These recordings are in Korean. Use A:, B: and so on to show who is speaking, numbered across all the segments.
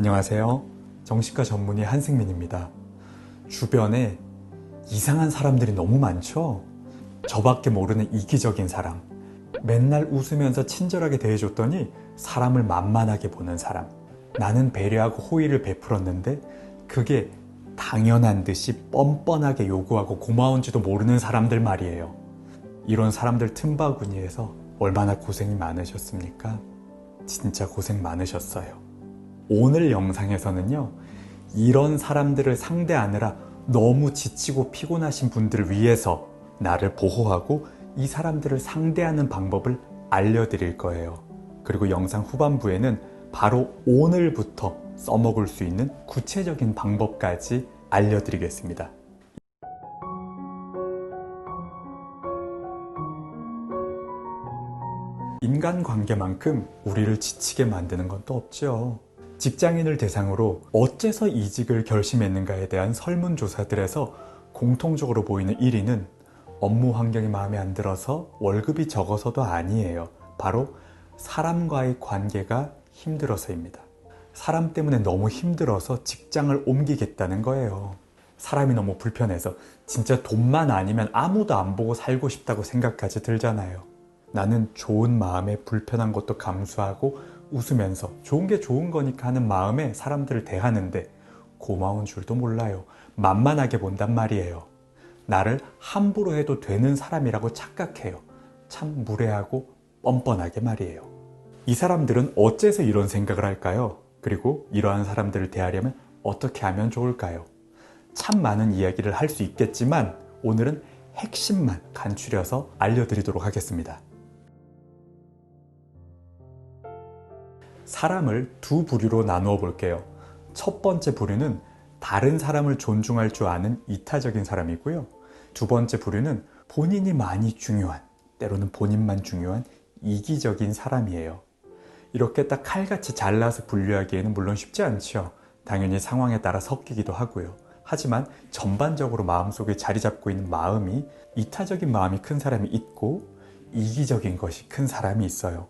A: 안녕하세요. 정신과 전문의 한승민입니다. 주변에 이상한 사람들이 너무 많죠? 저밖에 모르는 이기적인 사람, 맨날 웃으면서 친절하게 대해줬더니 사람을 만만하게 보는 사람, 나는 배려하고 호의를 베풀었는데 그게 당연한 듯이 뻔뻔하게 요구하고 고마운지도 모르는 사람들 말이에요. 이런 사람들 틈바구니에서 얼마나 고생이 많으셨습니까? 진짜 고생 많으셨어요. 오늘 영상에서는요, 이런 사람들을 상대하느라 너무 지치고 피곤하신 분들을 위해서 나를 보호하고 이 사람들을 상대하는 방법을 알려드릴 거예요. 그리고 영상 후반부에는 바로 오늘부터 써먹을 수 있는 구체적인 방법까지 알려드리겠습니다. 인간관계만큼 우리를 지치게 만드는 건 또 없죠. 직장인을 대상으로 어째서 이직을 결심했는가에 대한 설문조사들에서 공통적으로 보이는 1위는 업무 환경이 마음에 안 들어서 월급이 적어서도 아니에요. 바로 사람과의 관계가 힘들어서입니다. 사람 때문에 너무 힘들어서 직장을 옮기겠다는 거예요. 사람이 너무 불편해서 진짜 돈만 아니면 아무도 안 보고 살고 싶다고 생각까지 들잖아요. 나는 좋은 마음에 불편한 것도 감수하고 웃으면서 좋은 게 좋은 거니까 하는 마음에 사람들을 대하는데 고마운 줄도 몰라요. 만만하게 본단 말이에요. 나를 함부로 해도 되는 사람이라고 착각해요. 참 무례하고 뻔뻔하게 말이에요. 이 사람들은 어째서 이런 생각을 할까요? 그리고 이러한 사람들을 대하려면 어떻게 하면 좋을까요? 참 많은 이야기를 할 수 있겠지만 오늘은 핵심만 간추려서 알려드리도록 하겠습니다. 사람을 두 부류로 나누어 볼게요. 첫 번째 부류는 다른 사람을 존중할 줄 아는 이타적인 사람이고요. 두 번째 부류는 본인이 많이 중요한, 때로는 본인만 중요한 이기적인 사람이에요. 이렇게 딱 칼같이 잘라서 분류하기에는 물론 쉽지 않죠. 당연히 상황에 따라 섞이기도 하고요. 하지만 전반적으로 마음속에 자리 잡고 있는 마음이 이타적인 마음이 큰 사람이 있고 이기적인 것이 큰 사람이 있어요.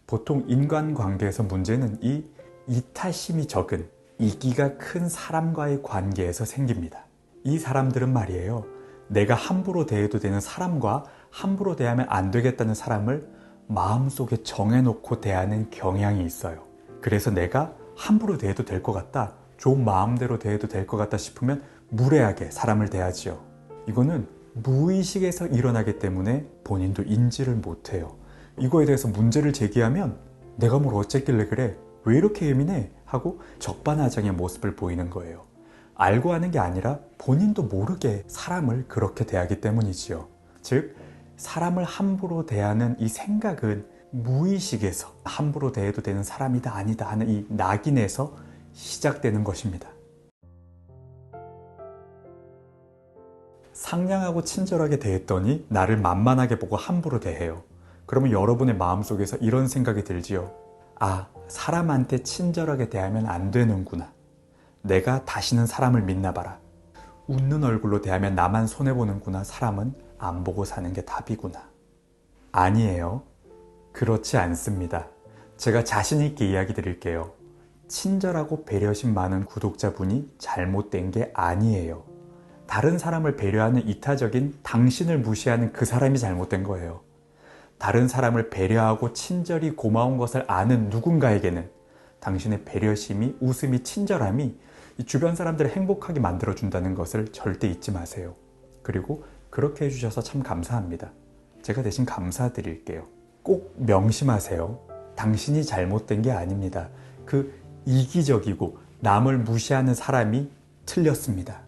A: 보통 인간관계에서 문제는 이 이타심이 적은 이기가 큰 사람과의 관계에서 생깁니다. 이 사람들은 말이에요, 내가 함부로 대해도 되는 사람과 함부로 대하면 안 되겠다는 사람을 마음속에 정해놓고 대하는 경향이 있어요. 그래서 내가 함부로 대해도 될 것 같다, 좋은 마음대로 대해도 될 것 같다 싶으면 무례하게 사람을 대하지요. 이거는 무의식에서 일어나기 때문에 본인도 인지를 못해요. 이거에 대해서 문제를 제기하면 내가 뭘 어쨌길래 그래? 왜 이렇게 예민해? 하고 적반하장의 모습을 보이는 거예요. 알고 하는 게 아니라 본인도 모르게 사람을 그렇게 대하기 때문이지요. 즉, 사람을 함부로 대하는 이 생각은 무의식에서 함부로 대해도 되는 사람이다 아니다 하는 이 낙인에서 시작되는 것입니다. 상냥하고 친절하게 대했더니 나를 만만하게 보고 함부로 대해요. 그러면 여러분의 마음속에서 이런 생각이 들지요. 아, 사람한테 친절하게 대하면 안 되는구나. 내가 다시는 사람을 믿나 봐라. 웃는 얼굴로 대하면 나만 손해보는구나. 사람은 안 보고 사는 게 답이구나. 아니에요. 그렇지 않습니다. 제가 자신 있게 이야기 드릴게요. 친절하고 배려심 많은 구독자분이 잘못된 게 아니에요. 다른 사람을 배려하는 이타적인 당신을 무시하는 그 사람이 잘못된 거예요. 다른 사람을 배려하고 친절히 고마운 것을 아는 누군가에게는 당신의 배려심이, 웃음이, 친절함이 주변 사람들을 행복하게 만들어준다는 것을 절대 잊지 마세요. 그리고 그렇게 해주셔서 참 감사합니다. 제가 대신 감사드릴게요. 꼭 명심하세요. 당신이 잘못된 게 아닙니다. 그 이기적이고 남을 무시하는 사람이 틀렸습니다.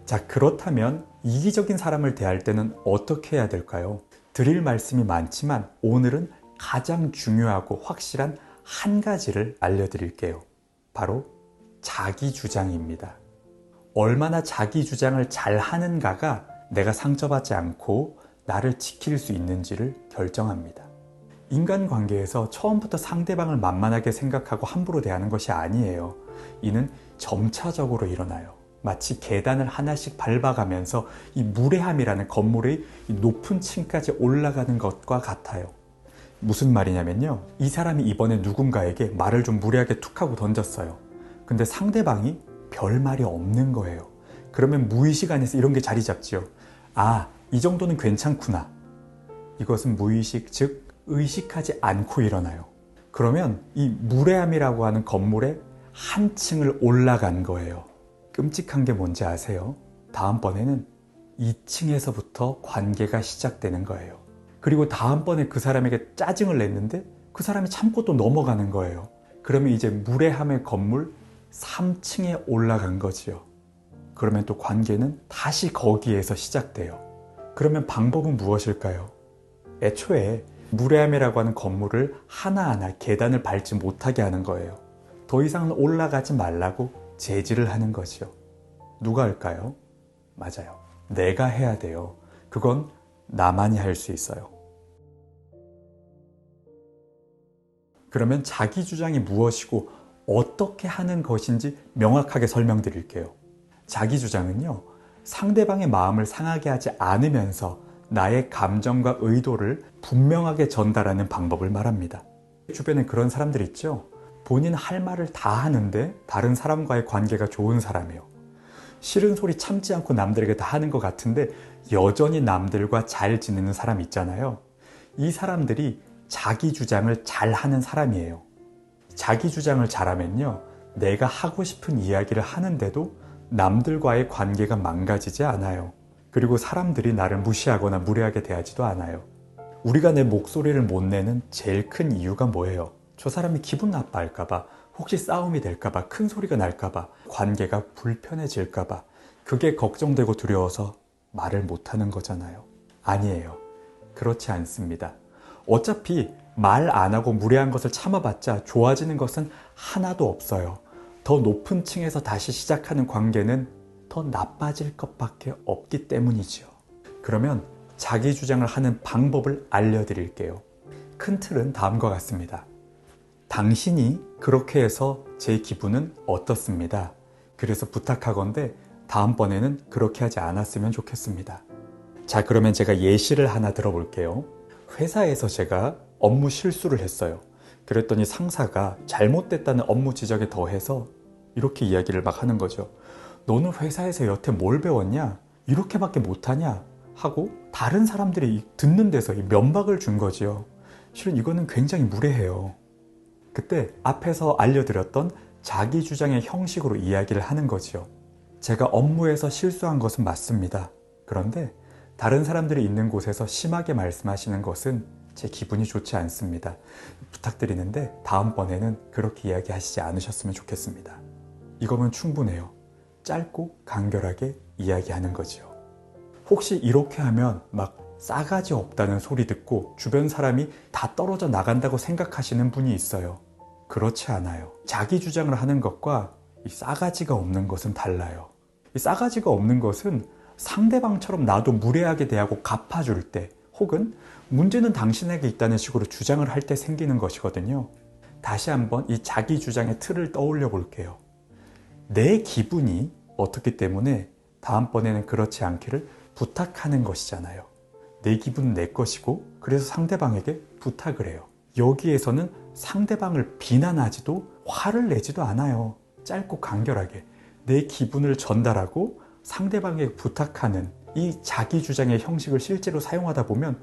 A: 자, 그렇다면 이기적인 사람을 대할 때는 어떻게 해야 될까요? 드릴 말씀이 많지만 오늘은 가장 중요하고 확실한 한 가지를 알려드릴게요. 바로 자기 주장입니다. 얼마나 자기 주장을 잘 하는가가 내가 상처받지 않고 나를 지킬 수 있는지를 결정합니다. 인간관계에서 처음부터 상대방을 만만하게 생각하고 함부로 대하는 것이 아니에요. 이는 점차적으로 일어나요. 마치 계단을 하나씩 밟아가면서 이 무례함이라는 건물의 높은 층까지 올라가는 것과 같아요. 무슨 말이냐면요. 이 사람이 이번에 누군가에게 말을 좀 무례하게 툭 하고 던졌어요. 근데 상대방이 별 말이 없는 거예요. 그러면 무의식 안에서 이런 게 자리 잡지요. 아, 이 정도는 괜찮구나. 이것은 무의식, 즉 의식하지 않고 일어나요. 그러면 이 무례함이라고 하는 건물에 한 층을 올라간 거예요. 끔찍한 게 뭔지 아세요? 다음번에는 2층에서부터 관계가 시작되는 거예요. 그리고 다음번에 그 사람에게 짜증을 냈는데 그 사람이 참고 또 넘어가는 거예요. 그러면 이제 무례함의 건물 3층에 올라간 거지요. 그러면 또 관계는 다시 거기에서 시작돼요. 그러면 방법은 무엇일까요? 애초에 무례함이라고 하는 건물을 하나하나 계단을 밟지 못하게 하는 거예요. 더 이상은 올라가지 말라고 제지를 하는 거지요. 누가 할까요? 맞아요. 내가 해야 돼요. 그건 나만이 할 수 있어요. 그러면 자기 주장이 무엇이고 어떻게 하는 것인지 명확하게 설명드릴게요. 자기 주장은요, 상대방의 마음을 상하게 하지 않으면서 나의 감정과 의도를 분명하게 전달하는 방법을 말합니다. 주변에 그런 사람들 있죠? 본인 할 말을 다 하는데 다른 사람과의 관계가 좋은 사람이에요. 싫은 소리 참지 않고 남들에게 다 하는 것 같은데 여전히 남들과 잘 지내는 사람 있잖아요. 이 사람들이 자기 주장을 잘 하는 사람이에요. 자기 주장을 잘하면요, 내가 하고 싶은 이야기를 하는데도 남들과의 관계가 망가지지 않아요. 그리고 사람들이 나를 무시하거나 무례하게 대하지도 않아요. 우리가 내 목소리를 못 내는 제일 큰 이유가 뭐예요? 저 사람이 기분 나빠할까봐, 혹시 싸움이 될까봐, 큰 소리가 날까봐, 관계가 불편해질까봐, 그게 걱정되고 두려워서 말을 못하는 거잖아요. 아니에요. 그렇지 않습니다. 어차피 말 안 하고 무례한 것을 참아봤자 좋아지는 것은 하나도 없어요. 더 높은 층에서 다시 시작하는 관계는 더 나빠질 것밖에 없기 때문이지요. 그러면 자기 주장을 하는 방법을 알려드릴게요. 큰 틀은 다음과 같습니다. 당신이 그렇게 해서 제 기분은 어떻습니다. 그래서 부탁하건대 다음번에는 그렇게 하지 않았으면 좋겠습니다. 자, 그러면 제가 예시를 하나 들어볼게요. 회사에서 제가 업무 실수를 했어요. 그랬더니 상사가 잘못됐다는 업무 지적에 더해서 이렇게 이야기를 막 하는 거죠. 너는 회사에서 여태 뭘 배웠냐? 이렇게밖에 못하냐? 하고 다른 사람들이 듣는 데서 면박을 준 거지요. 실은 이거는 굉장히 무례해요. 그때 앞에서 알려드렸던 자기 주장의 형식으로 이야기를 하는 거지요. 제가 업무에서 실수한 것은 맞습니다. 그런데 다른 사람들이 있는 곳에서 심하게 말씀하시는 것은 제 기분이 좋지 않습니다. 부탁드리는데 다음번에는 그렇게 이야기하시지 않으셨으면 좋겠습니다. 이거면 충분해요. 짧고 간결하게 이야기하는 거지요. 혹시 이렇게 하면 막 싸가지 없다는 소리 듣고 주변 사람이 다 떨어져 나간다고 생각하시는 분이 있어요. 그렇지 않아요. 자기 주장을 하는 것과 이 싸가지가 없는 것은 달라요. 이 싸가지가 없는 것은 상대방처럼 나도 무례하게 대하고 갚아줄 때, 혹은 문제는 당신에게 있다는 식으로 주장을 할 때 생기는 것이거든요. 다시 한번 이 자기 주장의 틀을 떠올려 볼게요. 내 기분이 어떻기 때문에 다음번에는 그렇지 않기를 부탁하는 것이잖아요. 내 기분은 내 것이고, 그래서 상대방에게 부탁을 해요. 여기에서는 상대방을 비난하지도 화를 내지도 않아요. 짧고 간결하게 내 기분을 전달하고 상대방에게 부탁하는 이 자기 주장의 형식을 실제로 사용하다 보면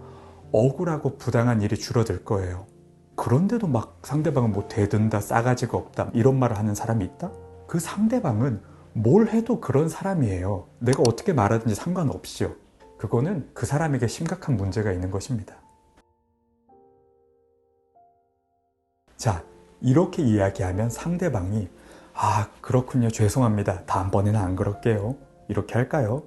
A: 억울하고 부당한 일이 줄어들 거예요. 그런데도 막 상대방은 뭐 대든다, 싸가지가 없다 이런 말을 하는 사람이 있다? 그 상대방은 뭘 해도 그런 사람이에요. 내가 어떻게 말하든지 상관없이요. 그거는 그 사람에게 심각한 문제가 있는 것입니다. 자, 이렇게 이야기하면 상대방이 아, 그렇군요. 죄송합니다. 다음번에는 안 그럴게요. 이렇게 할까요?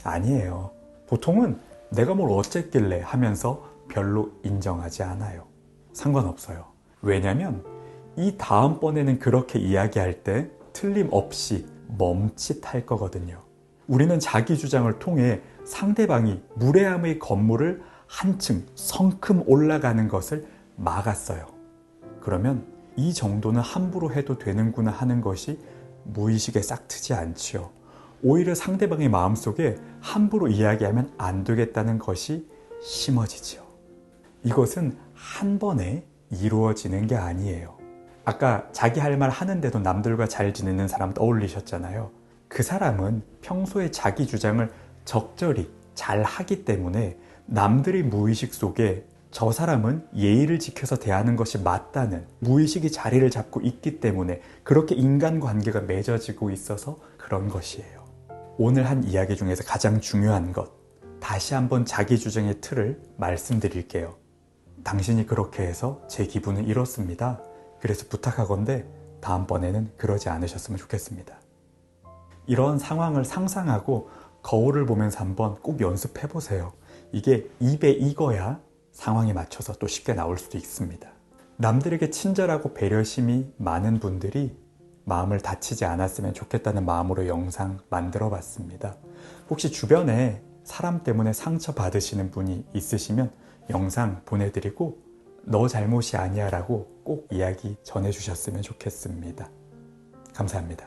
A: 아니에요. 보통은 내가 뭘 어쨌길래 하면서 별로 인정하지 않아요. 상관없어요. 왜냐면 이 다음번에는 그렇게 이야기할 때 틀림없이 멈칫할 거거든요. 우리는 자기 주장을 통해 상대방이 무례함의 건물을 한층 성큼 올라가는 것을 막았어요. 그러면 이 정도는 함부로 해도 되는구나 하는 것이 무의식에 싹 트지 않지요. 오히려 상대방의 마음속에 함부로 이야기하면 안 되겠다는 것이 심어지지요. 이것은 한 번에 이루어지는 게 아니에요. 아까 자기 할 말 하는데도 남들과 잘 지내는 사람 떠올리셨잖아요. 그 사람은 평소에 자기 주장을 적절히 잘 하기 때문에 남들의 무의식 속에 저 사람은 예의를 지켜서 대하는 것이 맞다는 무의식이 자리를 잡고 있기 때문에 그렇게 인간관계가 맺어지고 있어서 그런 것이에요. 오늘 한 이야기 중에서 가장 중요한 것, 다시 한번 자기 주장의 틀을 말씀드릴게요. 당신이 그렇게 해서 제 기분은 이렇습니다. 그래서 부탁하건대 다음번에는 그러지 않으셨으면 좋겠습니다. 이런 상황을 상상하고 거울을 보면서 한번 꼭 연습해 보세요. 이게 입에 익어야 상황에 맞춰서 또 쉽게 나올 수도 있습니다. 남들에게 친절하고 배려심이 많은 분들이 마음을 다치지 않았으면 좋겠다는 마음으로 영상 만들어 봤습니다. 혹시 주변에 사람 때문에 상처 받으시는 분이 있으시면 영상 보내드리고 너 잘못이 아니야 라고 꼭 이야기 전해주셨으면 좋겠습니다. 감사합니다.